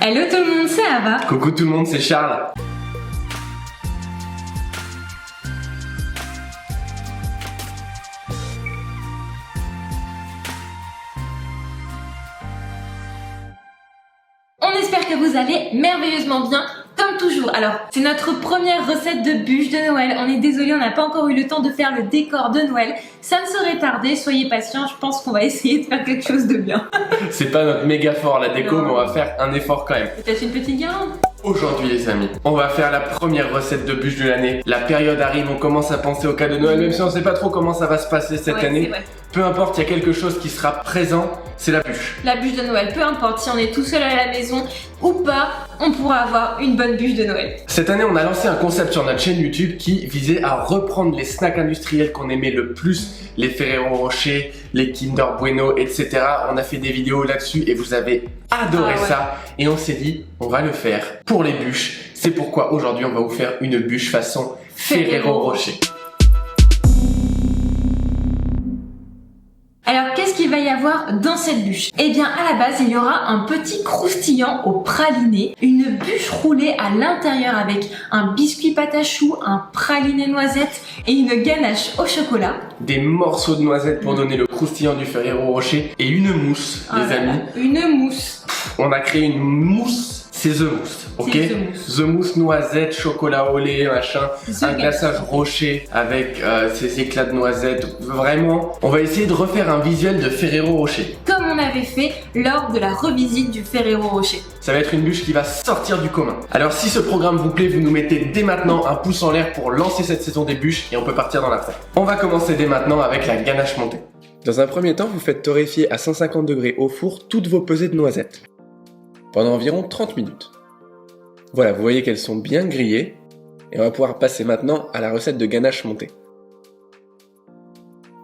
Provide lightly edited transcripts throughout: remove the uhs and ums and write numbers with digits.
Hello tout le monde, c'est Ava. Coucou tout le monde, c'est Charles. On espère que vous allez merveilleusement bien, comme toujours. Alors, c'est notre première recette de bûche de Noël. On est désolé, on n'a pas encore eu le temps de faire le décor de Noël. Ça ne saurait tarder, soyez patients, je pense qu'on va essayer de faire quelque chose de bien. C'est pas notre méga fort la déco, mais on va faire un effort quand même. Peut-être une petite guirlande. Aujourd'hui les amis, on va faire la première recette de bûche de l'année. La période arrive, on commence à penser au cadeau de Noël, même si on sait pas trop comment ça va se passer cette année. Peu importe, il y a quelque chose qui sera présent, c'est la bûche. La bûche de Noël, peu importe si on est tout seul à la maison ou pas, on pourra avoir une bonne bûche de Noël. Cette année, on a lancé un concept sur notre chaîne YouTube qui visait à reprendre les snacks industriels qu'on aimait le plus, les Ferrero Rocher, les Kinder Bueno, etc. On a fait des vidéos là-dessus et vous avez adoré ça. Et on s'est dit, on va le faire pour les bûches. C'est pourquoi aujourd'hui, on va vous faire une bûche façon Ferrero Rocher. Alors, qu'est-ce qu'il va y avoir dans cette bûche? Eh bien, à la base, il y aura un petit croustillant au praliné, une bûche roulée à l'intérieur avec un biscuit pâte à choux, un praliné noisette et une ganache au chocolat. Des morceaux de noisettes pour donner le croustillant du Ferrero Rocher et une mousse, les amis. Une mousse. On a créé une mousse. C'est The Mousse, ok? The Mousse noisette, chocolat au lait, machin, un glaçage rocher avec ces éclats de noisettes. Vraiment, on va essayer de refaire un visuel de Ferrero Rocher. Comme on avait fait lors de la revisite du Ferrero Rocher. Ça va être une bûche qui va sortir du commun. Alors si ce programme vous plaît, vous nous mettez dès maintenant un pouce en l'air pour lancer cette saison des bûches et on peut partir dans la fête. On va commencer dès maintenant avec la ganache montée. Dans un premier temps, vous faites torréfier à 150 degrés au four toutes vos pesées de noisettes. Pendant environ 30 minutes. Voilà, vous voyez qu'elles sont bien grillées et on va pouvoir passer maintenant à la recette de ganache montée.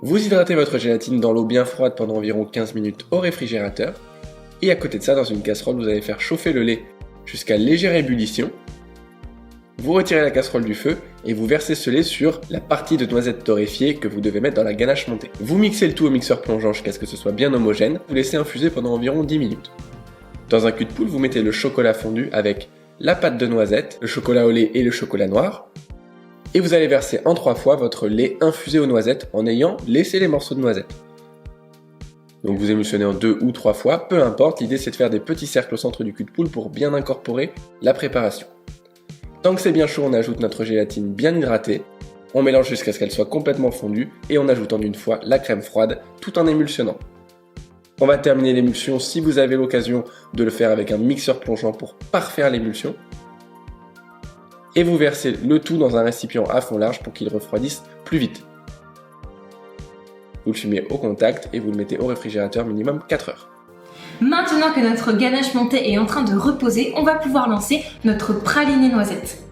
Vous hydratez votre gélatine dans l'eau bien froide pendant environ 15 minutes au réfrigérateur et à côté de ça, dans une casserole, vous allez faire chauffer le lait jusqu'à légère ébullition. Vous retirez la casserole du feu et vous versez ce lait sur la partie de noisette torréfiée que vous devez mettre dans la ganache montée. Vous mixez le tout au mixeur plongeant jusqu'à ce que ce soit bien homogène, vous laissez infuser pendant environ 10 minutes. Dans un cul de poule, vous mettez le chocolat fondu avec la pâte de noisette, le chocolat au lait et le chocolat noir. Et vous allez verser en 3 fois votre lait infusé aux noisettes en ayant laissé les morceaux de noisettes. Donc vous émulsionnez en 2 ou 3 fois, peu importe, l'idée c'est de faire des petits cercles au centre du cul de poule pour bien incorporer la préparation. Tant que c'est bien chaud, on ajoute notre gélatine bien hydratée, on mélange jusqu'à ce qu'elle soit complètement fondue et on ajoute en une fois la crème froide tout en émulsionnant. On va terminer l'émulsion si vous avez l'occasion de le faire avec un mixeur plongeant pour parfaire l'émulsion. Et vous versez le tout dans un récipient à fond large pour qu'il refroidisse plus vite. Vous le fumez au contact et vous le mettez au réfrigérateur minimum 4 heures. Maintenant que notre ganache montée est en train de reposer, on va pouvoir lancer notre praliné noisette.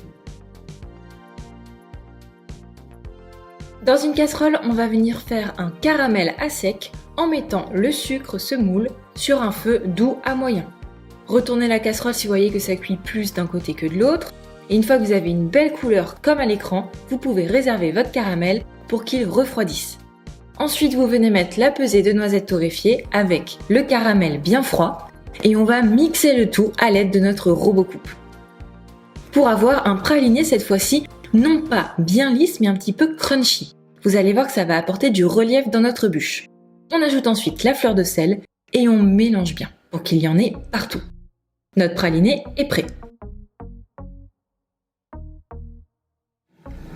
Dans une casserole, on va venir faire un caramel à sec en mettant le sucre semoule sur un feu doux à moyen. Retournez la casserole si vous voyez que ça cuit plus d'un côté que de l'autre. Et une fois que vous avez une belle couleur comme à l'écran, vous pouvez réserver votre caramel pour qu'il refroidisse. Ensuite, vous venez mettre la pesée de noisettes torréfiées avec le caramel bien froid et on va mixer le tout à l'aide de notre robot coupe. Pour avoir un praliné cette fois-ci, non pas bien lisse mais un petit peu crunchy. Vous allez voir que ça va apporter du relief dans notre bûche. On ajoute ensuite la fleur de sel et on mélange bien pour qu'il y en ait partout. Notre praliné est prêt.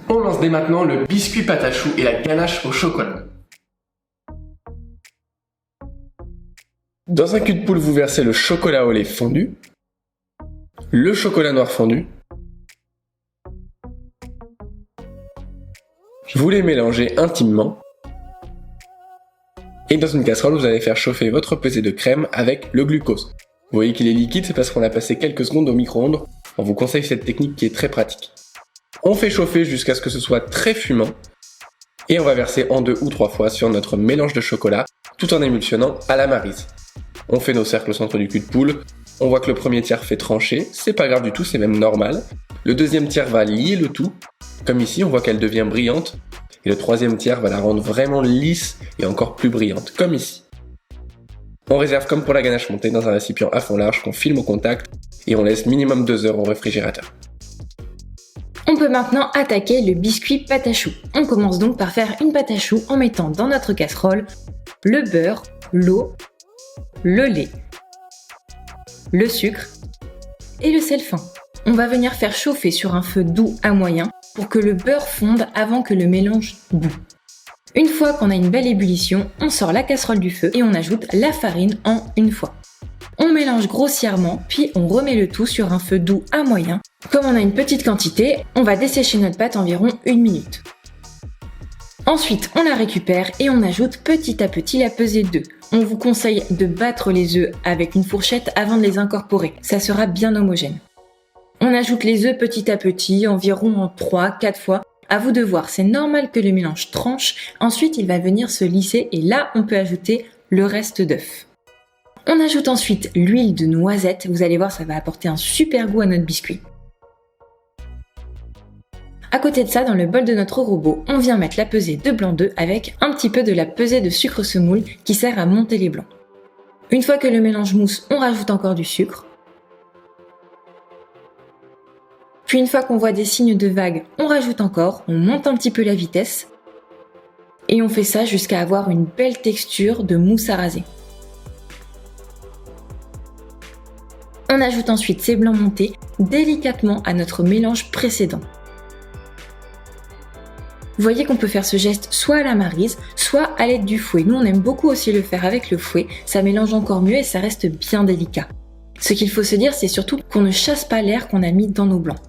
On lance dès maintenant le biscuit pâte à choux et la ganache au chocolat. Dans un cul de poule, vous versez le chocolat au lait fondu, le chocolat noir fondu. Vous les mélangez intimement. Et dans une casserole, vous allez faire chauffer votre pesée de crème avec le glucose. Vous voyez qu'il est liquide, c'est parce qu'on l'a passé quelques secondes au micro-ondes. On vous conseille cette technique qui est très pratique. On fait chauffer jusqu'à ce que ce soit très fumant. Et on va verser en 2 ou 3 fois sur notre mélange de chocolat, tout en émulsionnant à la maryse. On fait nos cercles au centre du cul de poule. On voit que le premier tiers fait trancher, c'est pas grave du tout, c'est même normal. Le deuxième tiers va lier le tout. Comme ici, on voit qu'elle devient brillante. Et le troisième tiers va la rendre vraiment lisse et encore plus brillante, comme ici. On réserve comme pour la ganache montée dans un récipient à fond large qu'on filme au contact et on laisse minimum 2 heures au réfrigérateur. On peut maintenant attaquer le biscuit pâte à choux. On commence donc par faire une pâte à choux en mettant dans notre casserole le beurre, l'eau, le lait, le sucre et le sel fin. On va venir faire chauffer sur un feu doux à moyen pour que le beurre fonde avant que le mélange bout. Une fois qu'on a une belle ébullition, on sort la casserole du feu et on ajoute la farine en une fois. On mélange grossièrement, puis on remet le tout sur un feu doux à moyen. Comme on a une petite quantité, on va dessécher notre pâte environ 1 minute. Ensuite, on la récupère et on ajoute petit à petit la pesée d'œufs. On vous conseille de battre les œufs avec une fourchette avant de les incorporer, ça sera bien homogène. On ajoute les œufs petit à petit, environ en 3-4 fois. À vous de voir, c'est normal que le mélange tranche, ensuite il va venir se lisser et là on peut ajouter le reste d'œufs. On ajoute ensuite l'huile de noisette, vous allez voir ça va apporter un super goût à notre biscuit. À côté de ça, dans le bol de notre robot, on vient mettre la pesée de blanc d'œuf avec un petit peu de la pesée de sucre semoule qui sert à monter les blancs. Une fois que le mélange mousse, on rajoute encore du sucre. Puis une fois qu'on voit des signes de vague, on rajoute encore, on monte un petit peu la vitesse et on fait ça jusqu'à avoir une belle texture de mousse à raser. On ajoute ensuite ces blancs montés délicatement à notre mélange précédent. Vous voyez qu'on peut faire ce geste soit à la maryse, soit à l'aide du fouet. Nous on aime beaucoup aussi le faire avec le fouet, ça mélange encore mieux et ça reste bien délicat. Ce qu'il faut se dire, c'est surtout qu'on ne chasse pas l'air qu'on a mis dans nos blancs.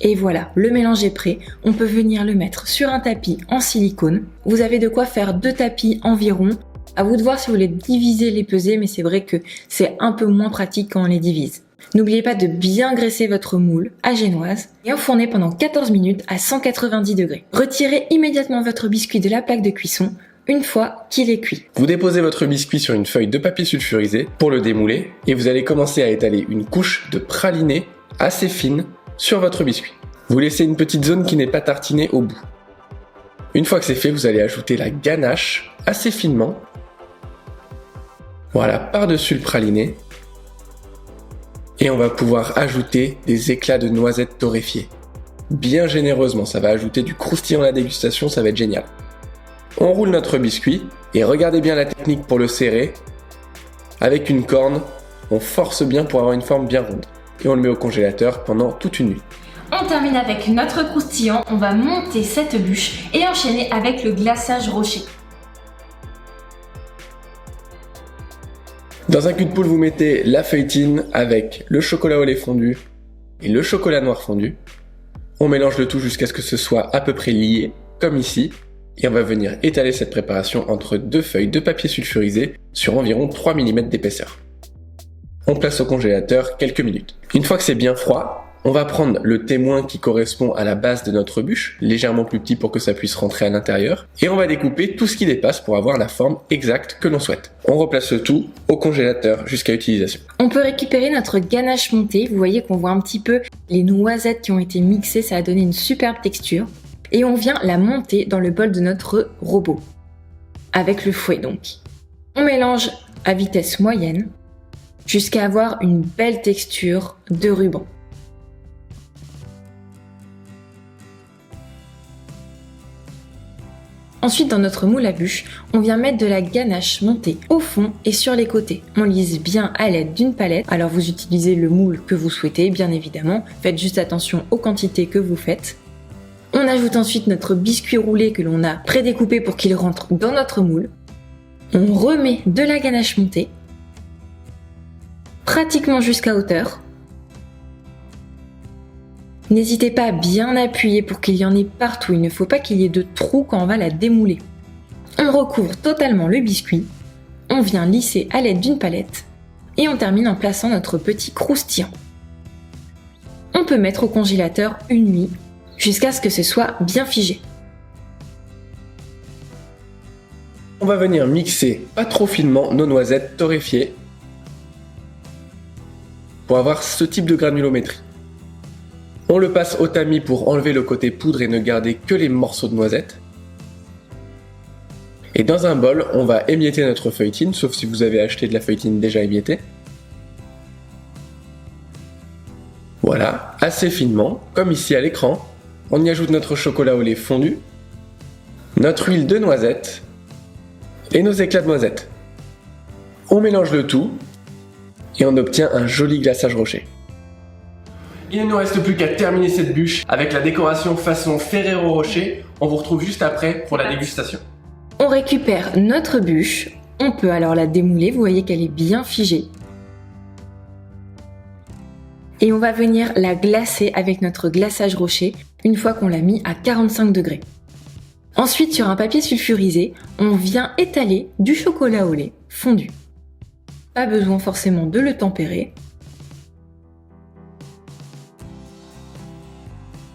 Et voilà, le mélange est prêt, on peut venir le mettre sur un tapis en silicone. Vous avez de quoi faire 2 tapis environ. À vous de voir si vous voulez diviser les pesées, mais c'est vrai que c'est un peu moins pratique quand on les divise. N'oubliez pas de bien graisser votre moule à génoise et enfournez pendant 14 minutes à 190 degrés. Retirez immédiatement votre biscuit de la plaque de cuisson une fois qu'il est cuit. Vous déposez votre biscuit sur une feuille de papier sulfurisé pour le démouler et vous allez commencer à étaler une couche de praliné assez fine sur votre biscuit. Vous laissez une petite zone qui n'est pas tartinée au bout. Une fois que c'est fait, vous allez ajouter la ganache assez finement. Voilà, par-dessus le praliné. Et on va pouvoir ajouter des éclats de noisettes torréfiées. Bien généreusement, ça va ajouter du croustillant à la dégustation, ça va être génial. On roule notre biscuit et regardez bien la technique pour le serrer. Avec une corne, on force bien pour avoir une forme bien ronde. Et on le met au congélateur pendant toute une nuit. On termine avec notre croustillant, on va monter cette bûche et enchaîner avec le glaçage rocher. Dans un cul de poule, vous mettez la feuilletine avec le chocolat au lait fondu et le chocolat noir fondu. On mélange le tout jusqu'à ce que ce soit à peu près lié, comme ici. Et on va venir étaler cette préparation entre 2 feuilles de papier sulfurisé sur environ 3 mm d'épaisseur. On place au congélateur quelques minutes. Une fois que c'est bien froid, on va prendre le témoin qui correspond à la base de notre bûche, légèrement plus petit pour que ça puisse rentrer à l'intérieur, et on va découper tout ce qui dépasse pour avoir la forme exacte que l'on souhaite. On replace le tout au congélateur jusqu'à utilisation. On peut récupérer notre ganache montée, vous voyez qu'on voit un petit peu les noisettes qui ont été mixées, ça a donné une superbe texture, et on vient la monter dans le bol de notre robot, avec le fouet donc. On mélange à vitesse moyenne, jusqu'à avoir une belle texture de ruban. Ensuite, dans notre moule à bûche, on vient mettre de la ganache montée au fond et sur les côtés. On lisse bien à l'aide d'une palette. Alors vous utilisez le moule que vous souhaitez, bien évidemment. Faites juste attention aux quantités que vous faites. On ajoute ensuite notre biscuit roulé que l'on a prédécoupé pour qu'il rentre dans notre moule. On remet de la ganache montée, pratiquement jusqu'à hauteur. N'hésitez pas à bien appuyer pour qu'il y en ait partout, il ne faut pas qu'il y ait de trous quand on va la démouler. On recouvre totalement le biscuit, on vient lisser à l'aide d'une palette et on termine en plaçant notre petit croustillant. On peut mettre au congélateur une nuit jusqu'à ce que ce soit bien figé. On va venir mixer pas trop finement nos noisettes torréfiées pour avoir ce type de granulométrie. On le passe au tamis pour enlever le côté poudre et ne garder que les morceaux de noisettes. Et dans un bol, on va émietter notre feuilletine, sauf si vous avez acheté de la feuilletine déjà émiettée. Voilà, assez finement, comme ici à l'écran. On y ajoute notre chocolat au lait fondu, notre huile de noisette et nos éclats de noisette. On mélange le tout et on obtient un joli glaçage rocher. Il ne nous reste plus qu'à terminer cette bûche avec la décoration façon Ferrero Rocher. On vous retrouve juste après pour la dégustation. On récupère notre bûche, on peut alors la démouler, vous voyez qu'elle est bien figée. Et on va venir la glacer avec notre glaçage rocher une fois qu'on l'a mis à 45 degrés. Ensuite, sur un papier sulfurisé, on vient étaler du chocolat au lait fondu. Pas besoin forcément de le tempérer.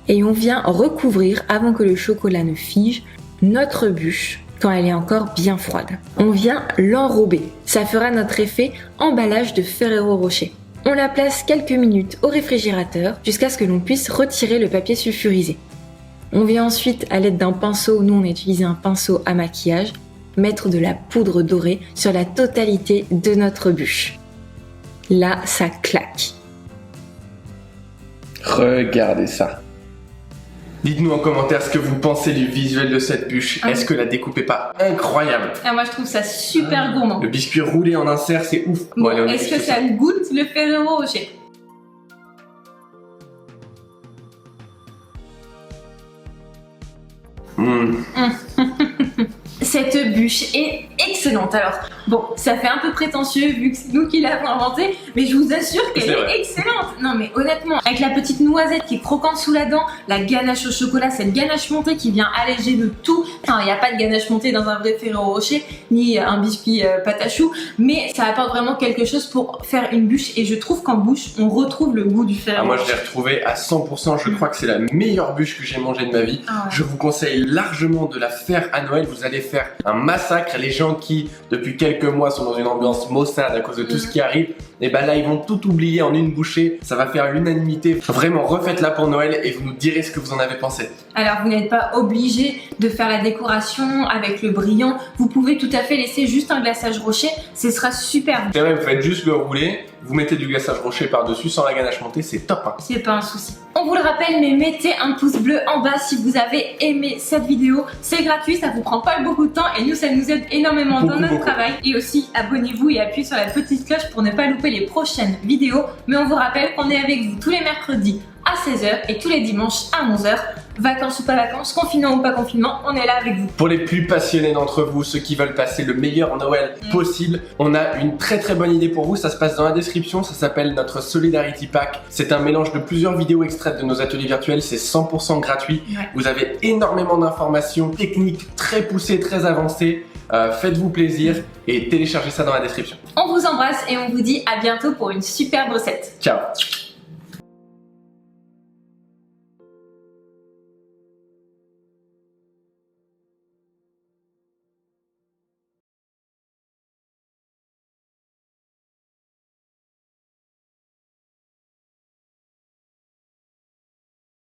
Et on vient recouvrir, avant que le chocolat ne fige, notre bûche quand elle est encore bien froide. On vient l'enrober. Ça fera notre effet emballage de Ferrero Rocher. On la place quelques minutes au réfrigérateur jusqu'à ce que l'on puisse retirer le papier sulfurisé. On vient ensuite, à l'aide d'un pinceau, nous on a utilisé un pinceau à maquillage, mettre de la poudre dorée sur la totalité de notre bûche. Là, ça claque. Regardez ça. Dites-nous en commentaire ce que vous pensez du visuel de cette bûche. Est-ce que la découpe est pas incroyable? Moi je trouve ça super gourmand. Le biscuit roulé en insert, c'est ouf. Bon, est-ce que ça goûte le Ferrero Rocher? Cette bûche est excellente. Alors, bon, ça fait un peu prétentieux vu que c'est nous qui l'avons inventée, mais je vous assure qu'elle est excellente. Non mais honnêtement, avec la petite noisette qui est croquante sous la dent, la ganache au chocolat, cette ganache montée qui vient alléger de tout. Enfin, il n'y a pas de ganache montée dans un vrai Ferrero Rocher, ni un biscuit pâte à choux, mais ça apporte vraiment quelque chose pour faire une bûche et je trouve qu'en bouche, on retrouve le goût du Ferrero Rocher. Moi, je l'ai retrouvé à 100%. Je crois que c'est la meilleure bûche que j'ai mangée de ma vie. Je vous conseille largement de la faire à Noël. Vous allez faire un massacre. Les gens qui, depuis quelques mois, sont dans une ambiance maussade à cause de tout ce qui arrive, et ben là, ils vont tout oublier en une bouchée. Ça va faire l'unanimité. Vraiment, refaites-la pour Noël et vous nous direz ce que vous en avez pensé. Alors, vous n'êtes pas obligé de faire la décoration avec le brillant. Vous pouvez tout à fait laisser juste un glaçage rocher. Ce sera super. C'est vrai, vous faites juste le rouler. Vous mettez du glaçage rocher par-dessus sans la ganache montée. C'est top. Hein. C'est pas un souci. On vous le rappelle, mais mettez un pouce bleu en bas si vous avez aimé cette vidéo. C'est gratuit, ça vous prend pas beaucoup de temps et nous, ça nous aide énormément dans notre travail. Et aussi, abonnez-vous et appuyez sur la petite cloche pour ne pas louper les prochaines vidéos. Mais on vous rappelle qu'on est avec vous tous les mercredis à 16h et tous les dimanches à 11h. Vacances ou pas vacances, confinement ou pas confinement, on est là avec vous. Pour les plus passionnés d'entre vous, ceux qui veulent passer le meilleur Noël possible, on a une très bonne idée pour vous. Ça se passe dans la description, ça s'appelle notre Solidarity Pack. C'est un mélange de plusieurs vidéos extraites de nos ateliers virtuels, c'est 100% gratuit. Vous avez énormément d'informations techniques très poussées, très avancées. Faites-vous plaisir et téléchargez ça dans la description. On vous embrasse et on vous dit à bientôt pour une superbe recette. Ciao.